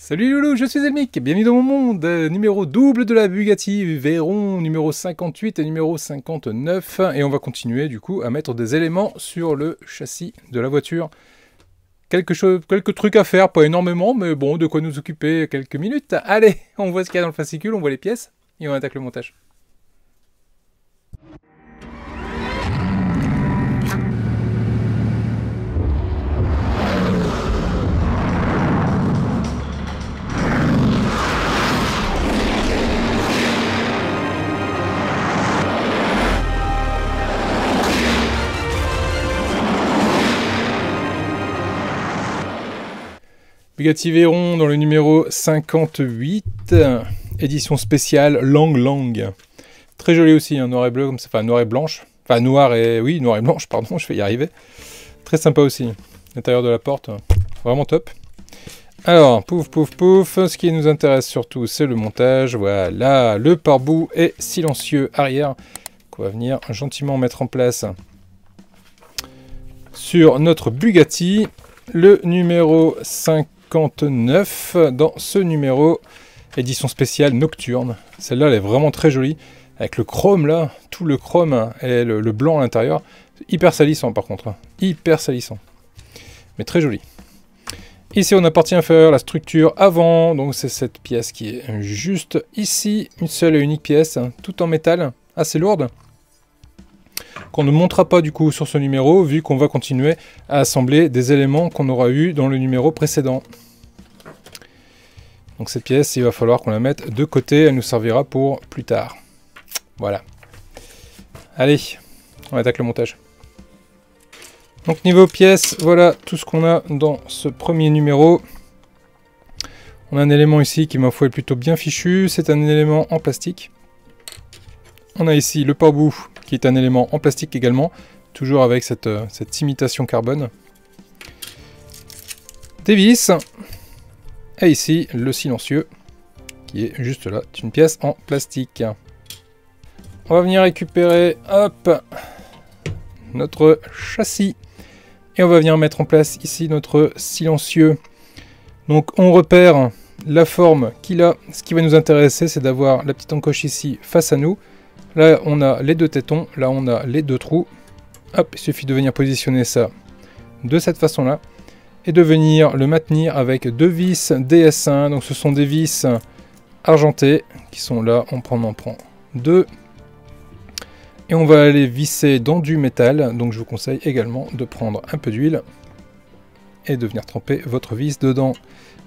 Salut Loulou, je suis Elmic, bienvenue dans mon monde, numéro double de la Bugatti Veyron, numéro 58 et numéro 59, et on va continuer du coup à mettre des éléments sur le châssis de la voiture. Quelques trucs à faire, pas énormément, mais bon, de quoi nous occuper quelques minutes. Allez, on voit ce qu'il y a dans le fascicule, on voit les pièces, et on attaque le montage. Bugatti Veyron dans le numéro 58, édition spéciale Lang Lang. Très joli aussi, hein, noir et bleu, comme ça, enfin noir et blanche. Enfin noir et blanche, pardon, je vais y arriver. Très sympa aussi. L'intérieur de la porte, vraiment top. Alors, pouf, pouf, pouf, ce qui nous intéresse surtout, c'est le montage. Voilà, le pare-boue est silencieux arrière, qu'on va venir gentiment mettre en place sur notre Bugatti. Le numéro 59 dans ce numéro, édition spéciale nocturne. Celle-là, elle est vraiment très jolie. Avec le chrome là, tout le chrome et le blanc à l'intérieur. Hyper salissant par contre. Hyper salissant. Mais très joli. Ici, on a partie inférieure, la structure avant. Donc c'est cette pièce qui est juste ici. Une seule et unique pièce, tout en métal, assez lourde. Qu'on ne montrera pas du coup sur ce numéro, vu qu'on va continuer à assembler des éléments qu'on aura eu dans le numéro précédent. Donc cette pièce, il va falloir qu'on la mette de côté, elle nous servira pour plus tard. Voilà. Allez, on attaque le montage. Donc niveau pièces, voilà tout ce qu'on a dans ce premier numéro. On a un élément ici qui, ma foi, est plutôt bien fichu, c'est un élément en plastique. On a ici le pare-boue qui est un élément en plastique également, toujours avec cette imitation carbone. Des vis, et ici le silencieux qui est juste là, une pièce en plastique. On va venir récupérer, hop, notre châssis et on va venir mettre en place ici notre silencieux. Donc on repère la forme qu'il a. Ce qui va nous intéresser, c'est d'avoir la petite encoche ici face à nous. Là, on a les deux tétons, là, on a les deux trous. Hop, il suffit de venir positionner ça de cette façon-là. Et de venir le maintenir avec deux vis DS1. Donc, ce sont des vis argentées qui sont là. On en prend deux. Et on va aller visser dans du métal. Donc, je vous conseille également de prendre un peu d'huile. Et de venir tremper votre vis dedans.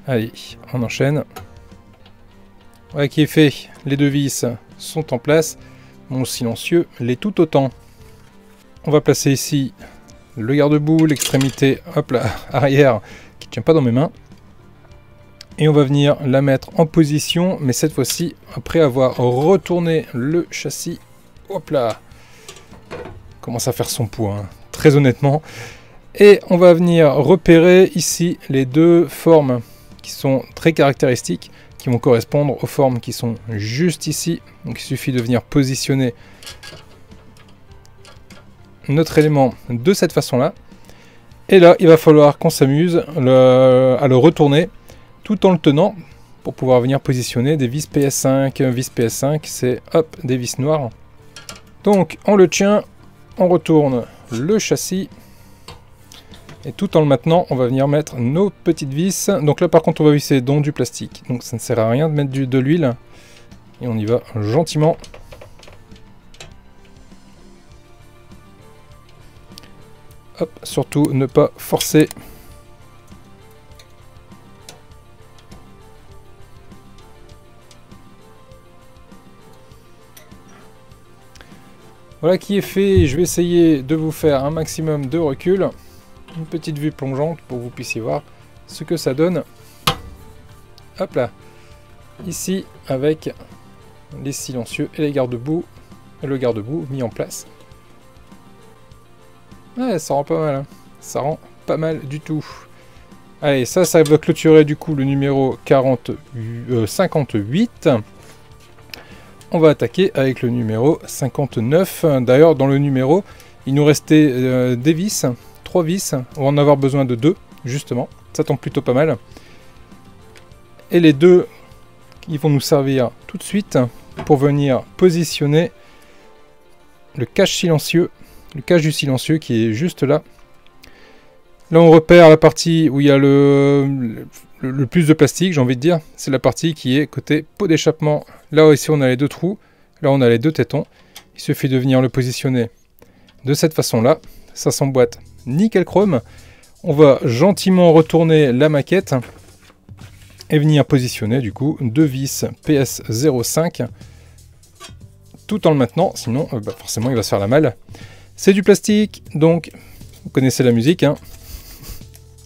Allez, on enchaîne. Voilà qui est fait. Les deux vis sont en place. Mon silencieux l'est tout autant. On va placer ici le garde-boue, l'extrémité hop là, arrière qui ne tient pas dans mes mains. Et on va venir la mettre en position, mais cette fois-ci, après avoir retourné le châssis, hop là, commence à faire son poids, hein, très honnêtement. Et on va venir repérer ici les deux formes qui sont très caractéristiques, qui vont correspondre aux formes qui sont juste ici. Donc il suffit de venir positionner notre élément de cette façon-là. Et là, il va falloir qu'on s'amuse à le retourner tout en le tenant pour pouvoir venir positionner des vis PS5. Vis PS5, c'est hop, des vis noires. Donc on le tient, on retourne le châssis. Et tout en le maintenant, on va venir mettre nos petites vis. Donc là, par contre, on va visser dans du plastique. Donc ça ne sert à rien de mettre de l'huile. Et on y va gentiment. Hop, surtout ne pas forcer. Voilà qui est fait. Je vais essayer de vous faire un maximum de recul. Une petite vue plongeante pour que vous puissiez voir ce que ça donne. Hop là. Ici avec les silencieux et les garde-boue. Le garde-boue mis en place. Ouais, ça rend pas mal. Hein. Ça rend pas mal du tout. Allez, ça va clôturer du coup le numéro 58. On va attaquer avec le numéro 59. D'ailleurs, dans le numéro, il nous restait des vis. 3 vis, on va en avoir besoin de 2, justement. Ça tombe plutôt pas mal. Et les deux qui vont nous servir tout de suite pour venir positionner le cache silencieux, le cache du silencieux qui est juste là. Là on repère la partie où il y a le plus de plastique, j'ai envie de dire. C'est la partie qui est côté pot d'échappement. Là ici on a les deux trous, là on a les deux tétons. Il suffit de venir le positionner de cette façon-là. Ça s'emboîte nickel chrome. On va gentiment retourner la maquette et venir positionner du coup deux vis PS05 tout en le maintenant, sinon forcément il va se faire la malle. C'est du plastique, donc vous connaissez la musique, hein.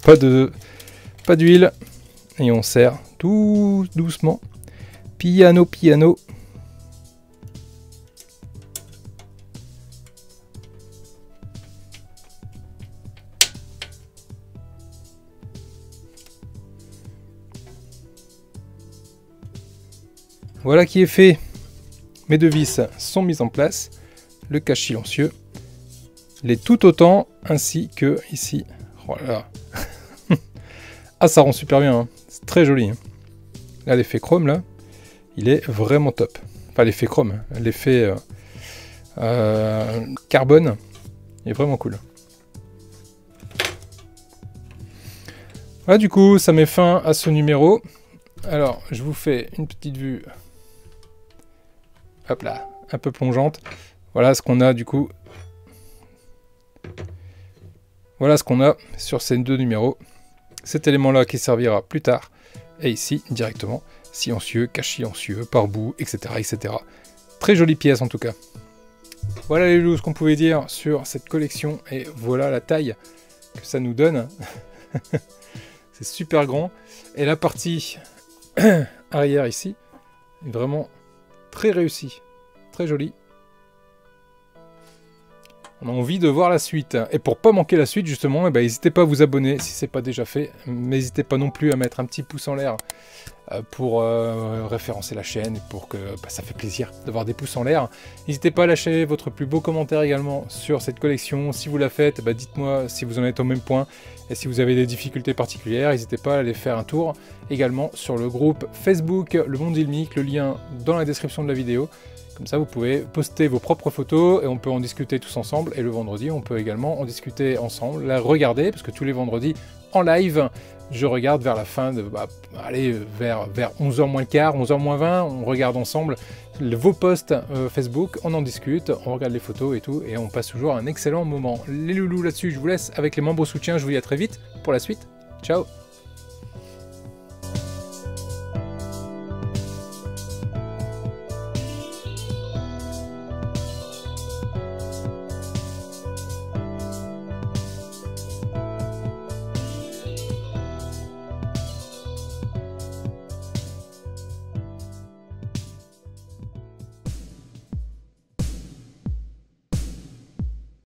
Pas d'huile, et on serre tout doucement, piano piano. Voilà qui est fait. Mes deux vis sont mises en place. Le cache silencieux. Les tout autant, ainsi que ici. Voilà. Ah, ça rend super bien. Hein. C'est très joli. Hein. Là, l'effet chrome, là, il est vraiment top. Enfin, l'effet chrome. L'effet carbone est vraiment cool. Voilà, du coup, ça met fin à ce numéro. Alors, je vous fais une petite vue. Hop là, un peu plongeante. Voilà ce qu'on a du coup. Voilà ce qu'on a sur ces deux numéros. Cet élément-là qui servira plus tard. Et ici, directement, silencieux, cache silencieux, par bout, etc., etc. Très jolie pièce en tout cas. Voilà les loulous, ce qu'on pouvait dire sur cette collection. Et voilà la taille que ça nous donne. C'est super grand. Et la partie arrière ici est vraiment très réussi, très joli. On a envie de voir la suite. Et pour pas manquer la suite, justement, n'hésitez pas à vous abonner si ce n'est pas déjà fait. N'hésitez pas non plus à mettre un petit pouce en l'air pour référencer la chaîne, pour que ça fait plaisir d'avoir des pouces en l'air. N'hésitez pas à lâcher votre plus beau commentaire également sur cette collection. Si vous la faites, dites-moi si vous en êtes au même point. Et si vous avez des difficultés particulières, n'hésitez pas à aller faire un tour également sur le groupe Facebook Le Monde Ilmique, le lien dans la description de la vidéo. Comme ça, vous pouvez poster vos propres photos et on peut en discuter tous ensemble. Et le vendredi, on peut également en discuter ensemble, la regarder, parce que tous les vendredis, en live, je regarde vers la fin, allez, vers 11h moins le quart, 11h moins 20, on regarde ensemble vos posts Facebook, on en discute, on regarde les photos et tout, et on passe toujours un excellent moment. Les loulous là-dessus, je vous laisse avec les membres soutiens, je vous dis à très vite pour la suite. Ciao!